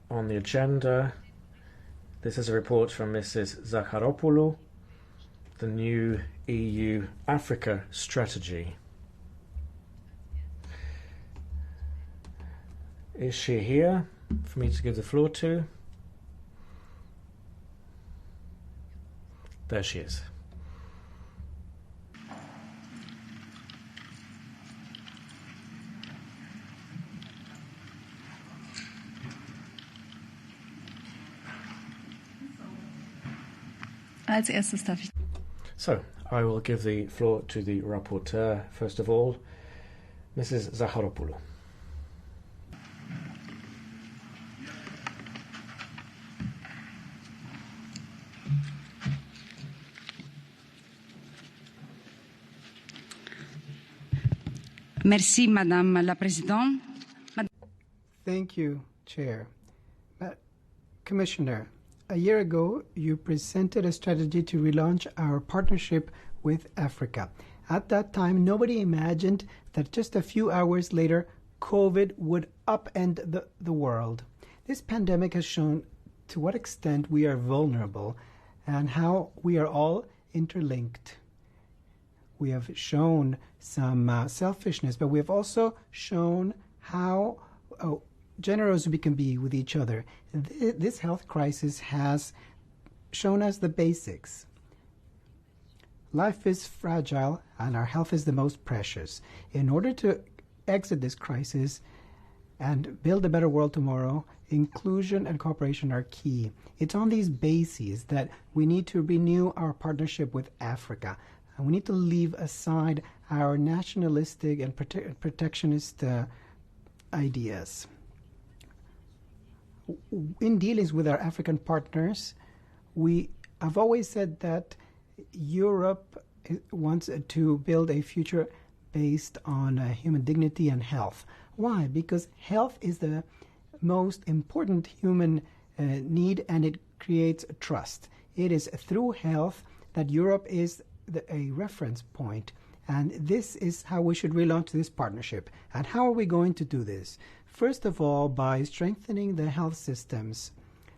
on the agenda, this is a report from Mrs. Zacharopoulou, the new EU-Africa strategy. Is she here for me to give the floor to? There she is. Als erstes darf ich. So, I will give the floor to the rapporteur, first of all, Mrs. Zacharopoulou. Merci, Madame la Présidente. Thank you, Chair. Commissioner, a year ago, you presented a strategy to relaunch our partnership with Africa. At that time, nobody imagined that just a few hours later, COVID would upend the world. This pandemic has shown to what extent we are vulnerable and how we are all interlinked. We have shown some selfishness, but we have also shown how generous we can be with each other. This health crisis has shown us the basics. Life is fragile and our health is the most precious. In order to exit this crisis and build a better world tomorrow, inclusion and cooperation are key. It's on these bases that we need to renew our partnership with Africa. And we need to leave aside our nationalistic and protectionist ideas. In dealings with our African partners, we have always said that Europe wants to build a future based on human dignity and health. Why? Because health is the most important human need, and it creates trust. It is through health that Europe is a reference point, and this is how we should relaunch this partnership. And how are we going to do this? First of all, by strengthening the health systems,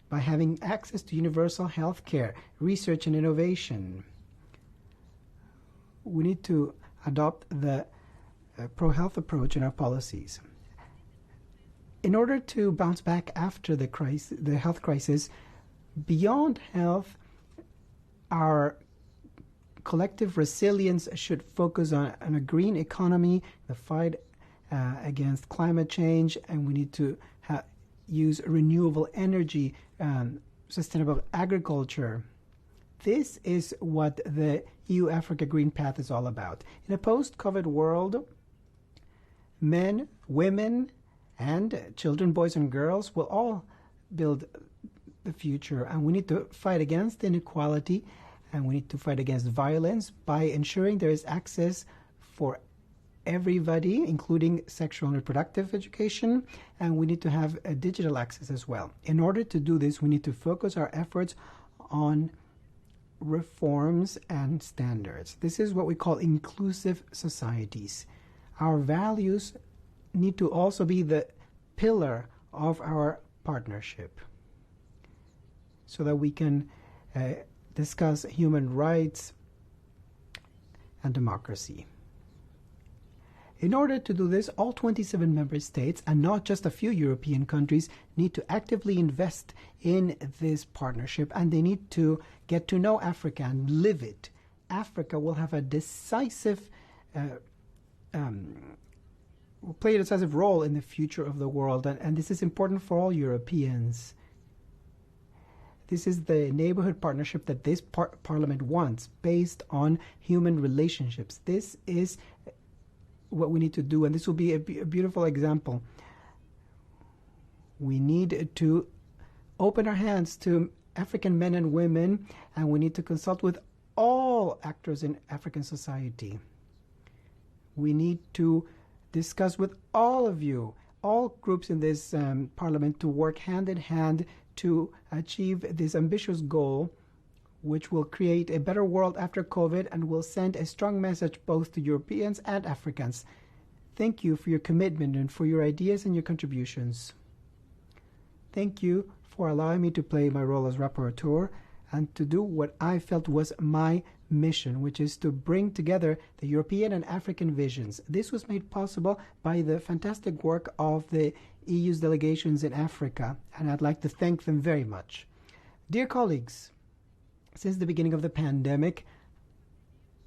by having access to universal health care, research and innovation. We need to adopt the pro-health approach in our policies. In order to bounce back after the health crisis, beyond health, our collective resilience should focus on a green economy, the fight against climate change, and we need to use renewable energy, sustainable agriculture. This is what the EU-Africa Green Path is all about. In a post-COVID world, men, women, and children, boys and girls, will all build the future, and we need to fight against inequality, and we need to fight against violence by ensuring there is access for everybody, including sexual and reproductive education, and we need to have a digital access as well. In order to do this, we need to focus our efforts on reforms and standards. This is what we call inclusive societies. Our values need to also be the pillar of our partnership so that we can discuss human rights and democracy. In order to do this, all 27 member states, and not just a few European countries, need to actively invest in this partnership, and they need to get to know Africa and live it. Africa will have a decisive will play a decisive role in the future of the world, and this is important for all Europeans. This is the neighborhood partnership that this Parliament wants, based on human relationships. This is what we need to do, and this will be a beautiful example. We need to open our hands to African men and women, and we need to consult with all actors in African society. We need to discuss with all of you, all groups in this Parliament, to work hand in hand to achieve this ambitious goal, which will create a better world after COVID and will send a strong message both to Europeans and Africans. Thank you for your commitment and for your ideas and your contributions. thank you for allowing me to play my role as rapporteur and to do what I felt was my mission, which is to bring together the European and African visions. This was made possible by the fantastic work of the EU's delegations in Africa, and I'd like to thank them very much. Dear colleagues, since the beginning of the pandemic,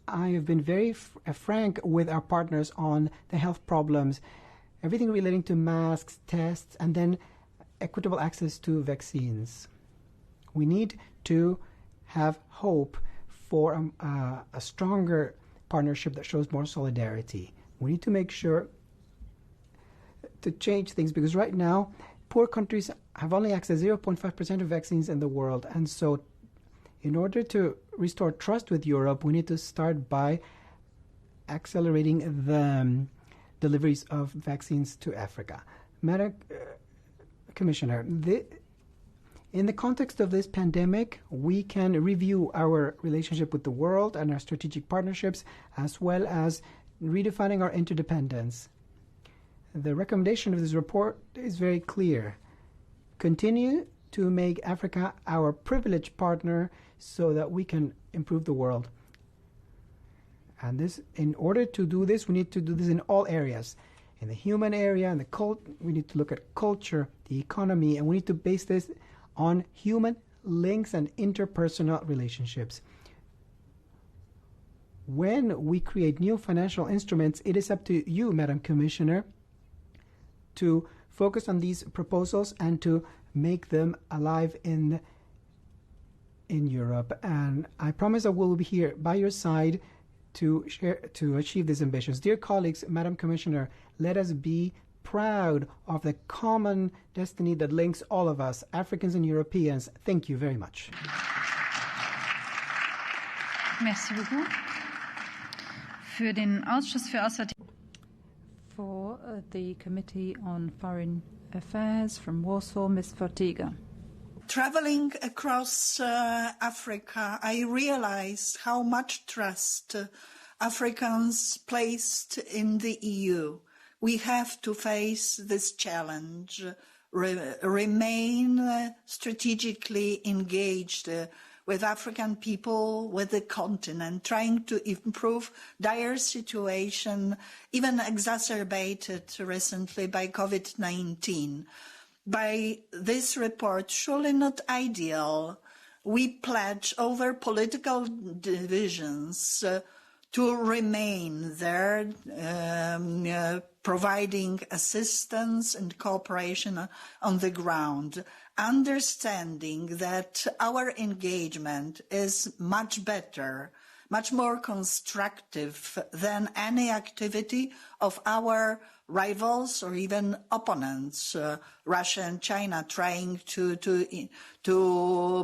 I have been very frank with our partners on the health problems, everything relating to masks, tests, and then equitable access to vaccines. We need to have hope for a stronger partnership that shows more solidarity. We need to make sure to change things, because right now, poor countries have only access to 0.5% of vaccines in the world. And so in order to restore trust with Europe, we need to start by accelerating the deliveries of vaccines to Africa. Madam Commissioner, in the context of this pandemic, we can review our relationship with the world and our strategic partnerships, as well as redefining our interdependence. The recommendation of this report is very clear. Continue to make Africa our privileged partner so that we can improve the world. And in order to do this, we need to do this in all areas. In the human area, in we need to look at culture, the economy, and we need to base this on human links and interpersonal relationships. When we create new financial instruments, it is up to you, Madam Commissioner, to focus on these proposals and to make them alive in Europe. And I promise I will be here by your side to achieve these ambitions. Dear colleagues, Madam Commissioner, let us be proud of the common destiny that links all of us, Africans and Europeans. Thank you very much. Merci beaucoup. Für den Ausschuss für Auswärtige For the Committee on Foreign Affairs from Warsaw, Ms. Fortiga. Traveling across Africa, I realized how much trust Africans placed in the EU. We have to face this challenge, remain strategically engaged with African people, with the continent, trying to improve dire situation, even exacerbated recently by COVID-19. By this report, surely not ideal, we pledge over political divisions to remain there, providing assistance and cooperation on the ground, understanding that our engagement is much better, much more constructive than any activity of our rivals or even opponents, Russia and China, trying to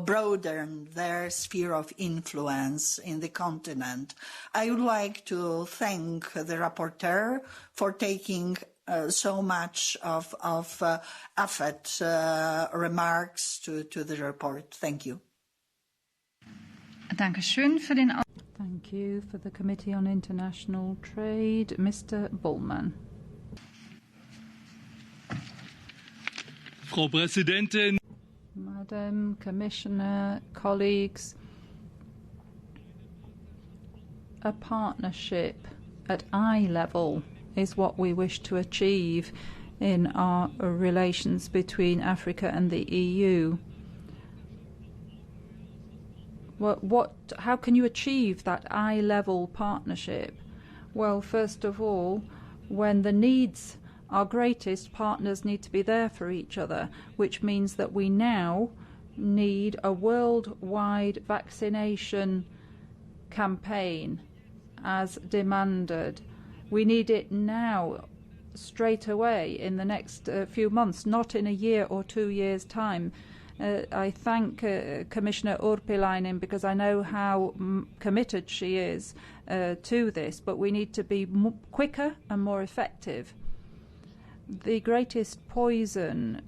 broaden their sphere of influence in the continent. I would like to thank the rapporteur for taking so much of effort, remarks to the report. Thank you. Dankeschön für den Thank you. For the Committee on International Trade, Mr. Bullman. Frau Präsidentin! Madam Commissioner, colleagues, a partnership at eye level is what we wish to achieve in our relations between Africa and the EU. How can you achieve that eye-level partnership? Well, first of all, when the needs are greatest, partners need to be there for each other, which means that we now need a worldwide vaccination campaign as demanded. We need it now, straight away, in the next few months, not in a year or 2 years' time. I thank Commissioner Urpilainen because I know how committed she is to this, but we need to be quicker and more effective. the greatest poison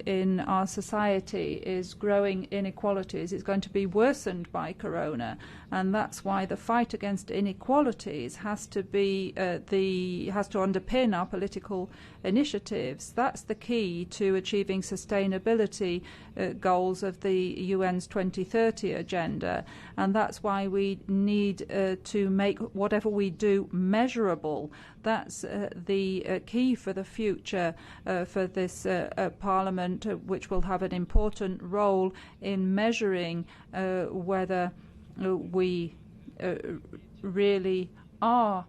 in our society is growing inequalities. It's going to be worsened by Corona, and that's why the fight against inequalities has to be has to underpin our political initiatives. That's the key to achieving sustainability goals of the UN's 2030 agenda, and that's why we need to make whatever we do measurable. That's the key for the future for this Parliament, which will have an important role in measuring whether we really are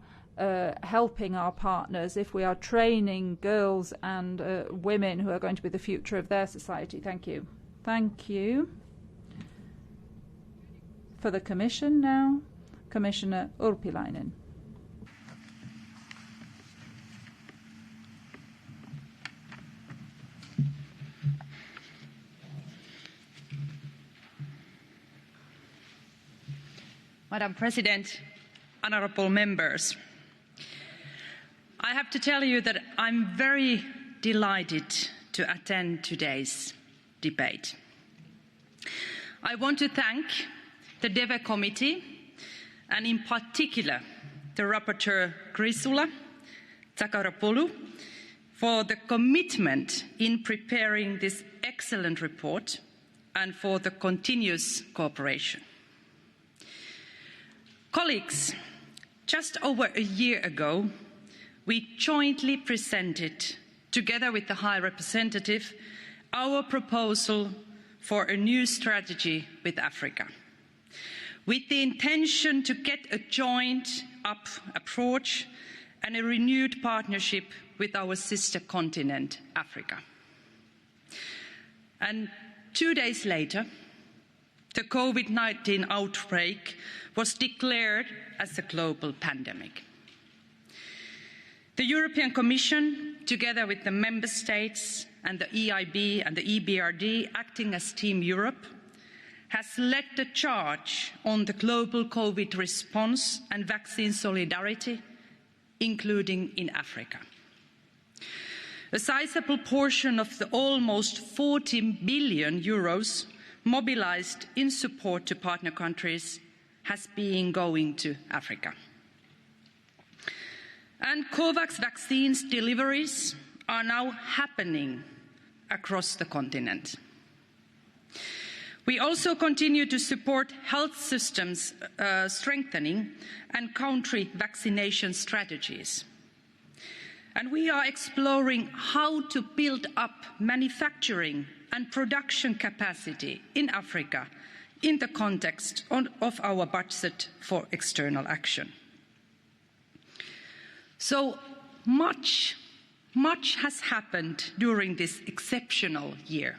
helping our partners, if we are training girls and women who are going to be the future of their society. Thank you. Thank you. For the Commission now, Commissioner Urpilainen. Madam President, honourable members, I have to tell you that I'm very delighted to attend today's debate. I want to thank the DEVE Committee and in particular the Rapporteur Chrysoula Zacharopoulou for the commitment in preparing this excellent report and for the continuous cooperation. Colleagues, just over a year ago, we jointly presented, together with the High Representative, our proposal for a new strategy with Africa, with the intention to get a joined-up approach and a renewed partnership with our sister continent, Africa. And 2 days later, the COVID-19 outbreak was declared as a global pandemic. The European Commission, together with the Member States and the EIB and the EBRD, acting as Team Europe, has led the charge on the global COVID response and vaccine solidarity, including in Africa. A sizable portion of the almost 40 billion euros mobilised in support to partner countries has been going to Africa. And COVAX vaccines deliveries are now happening across the continent. We also continue to support health systems strengthening and country vaccination strategies. And we are exploring how to build up manufacturing and production capacity in Africa in the context of our budget for external action. So much has happened during this exceptional year.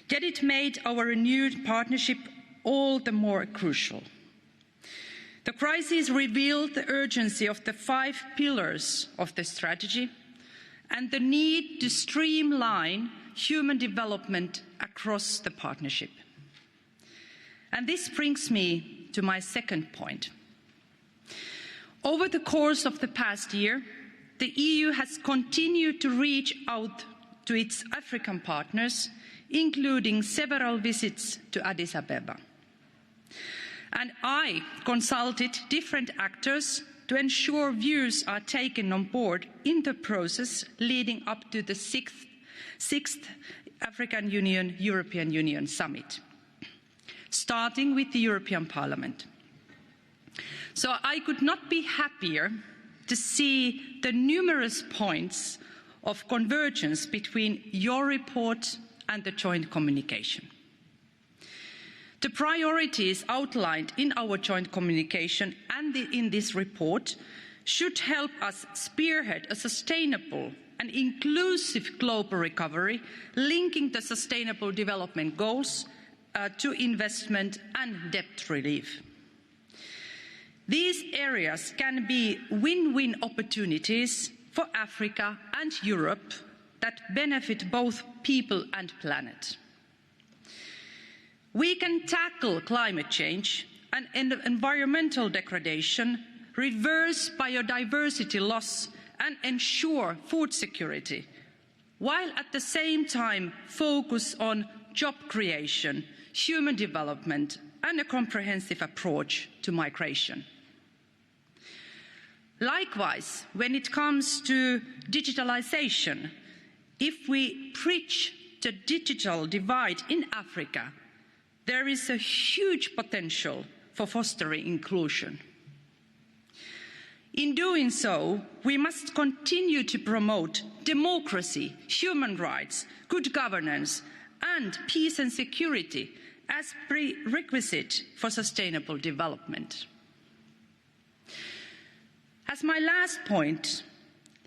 Yet it made our renewed partnership all the more crucial. The crisis revealed the urgency of the 5 pillars of the strategy and the need to streamline human development across the partnership. And this brings me to my second point. Over the course of the past year, the EU has continued to reach out to its African partners, including several visits to Addis Ababa. And I consulted different actors to ensure views are taken on board in the process leading up to the sixth African Union-European Union Summit, starting with the European Parliament. So I could not be happier to see the numerous points of convergence between your report and the joint communication. The priorities outlined in our joint communication and in this report should help us spearhead a sustainable and inclusive global recovery, linking the Sustainable Development Goals to investment and debt relief. These areas can be win-win opportunities for Africa and Europe that benefit both people and planet. We can tackle climate change and environmental degradation, reverse biodiversity loss and ensure food security, while at the same time focus on job creation, human development and a comprehensive approach to migration. Likewise, when it comes to digitalisation, if we bridge the digital divide in Africa, there is a huge potential for fostering inclusion. In doing so, we must continue to promote democracy, human rights, good governance, and peace and security as prerequisite for sustainable development. As my last point,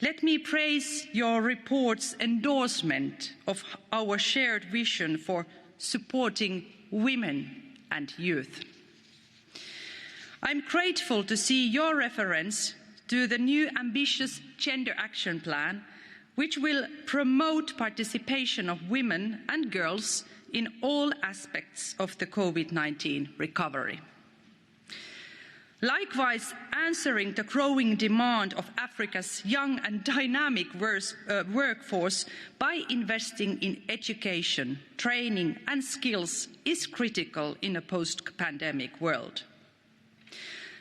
let me praise your report's endorsement of our shared vision for supporting women and youth. I'm grateful to see your reference to the new ambitious Gender Action Plan, which will promote participation of women and girls in all aspects of the COVID-19 recovery. Likewise, answering the growing demand of Africa's young and dynamic workforce by investing in education, training and skills is critical in a post-pandemic world.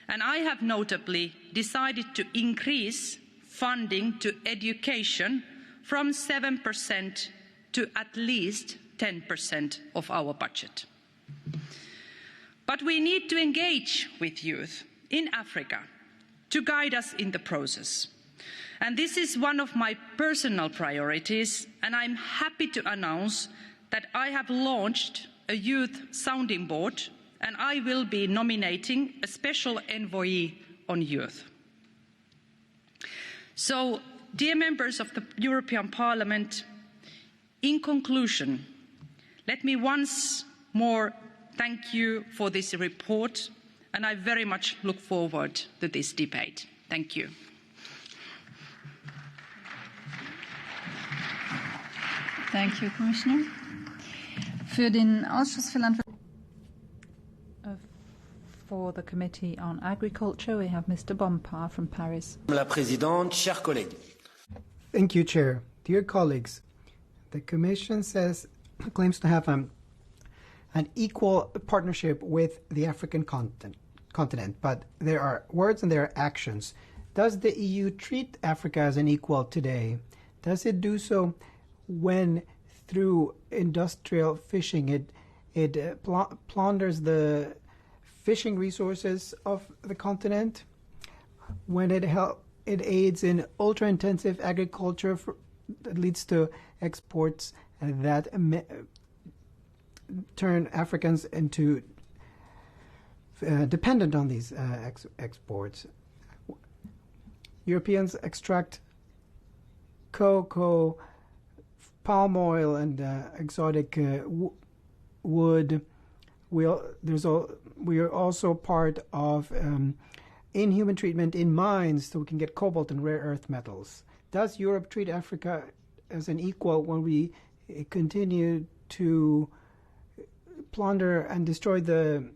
And I have notably decided to increase funding to education from 7% to at least 10% of our budget. But we need to engage with youth in Africa to guide us in the process. And this is one of my personal priorities, and I'm happy to announce that I have launched a youth sounding board, and I will be nominating a special envoy on youth. So, dear members of the European Parliament, in conclusion, let me once more thank you for this report, and I very much look forward to this debate. Thank you. Thank you, Commissioner. Für den Ausschuss für Landwirtschaft. For the Committee on Agriculture, we have Mr. Bompard from Paris. Madame la Présidente, chers collègues. Thank you, Chair. Dear colleagues, the Commission claims to have an equal partnership with the African continent, but there are words and there are actions. Does the EU treat Africa as an equal today? Does it do so when, through industrial fishing, it plunders the fishing resources of the continent, when it aids in ultra-intensive agriculture that leads to exports that turn Africans into dependent on these exports? Europeans extract cocoa, palm oil, and exotic wood. We are also part of inhuman treatment in mines so we can get cobalt and rare earth metals. Does Europe treat Africa as an equal when we continue to plunder and destroy the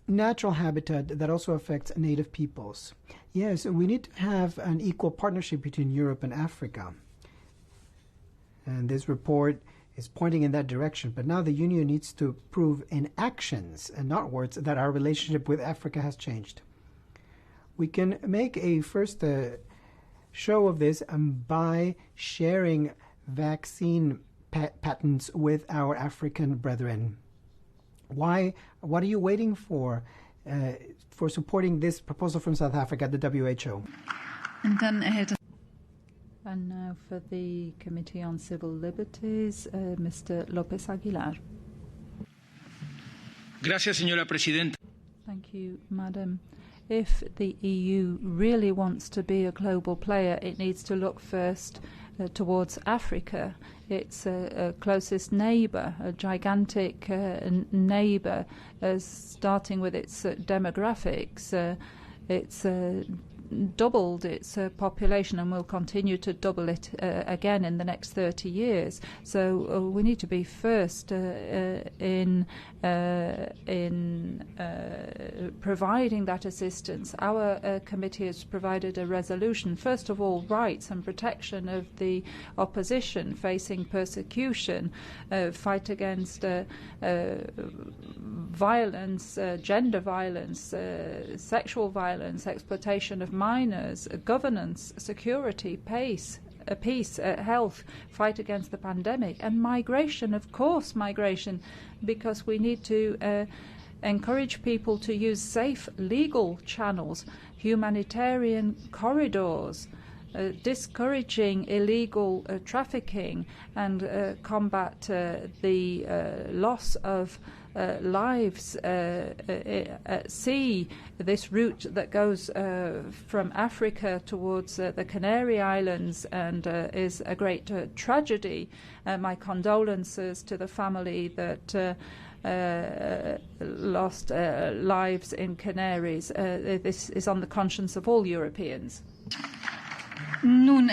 natural habitat that also affects native peoples? Yes, we need to have an equal partnership between Europe and Africa. And this report is pointing in that direction. But now the Union needs to prove in actions and not words that our relationship with Africa has changed. We can make a first show of this by sharing vaccine patents with our African brethren. What are you waiting for supporting this proposal from South Africa at the WHO? And now for the Committee on Civil Liberties, Mr. Lopez Aguilar. Gracias, señora presidenta. Thank you, Madam. If the EU really wants to be a global player, it needs to look first towards Africa. It's a closest neighbour, a gigantic neighbour, starting with its demographics. It's doubled its population and will continue to double it again in the next 30 years. So we need to be first in providing that assistance. Our committee has provided a resolution, first of all, rights and protection of the opposition facing persecution, fight against violence, gender violence, sexual violence, exploitation of minors, governance, security, peace, health, fight against the pandemic, and migration, of course, because we need to encourage people to use safe legal channels, humanitarian corridors, discouraging illegal trafficking, and combat the loss of lives at sea. This route that goes from Africa towards the Canary Islands and is a great tragedy. My condolences to the family that lost lives in Canaries. This is on the conscience of all Europeans. Nun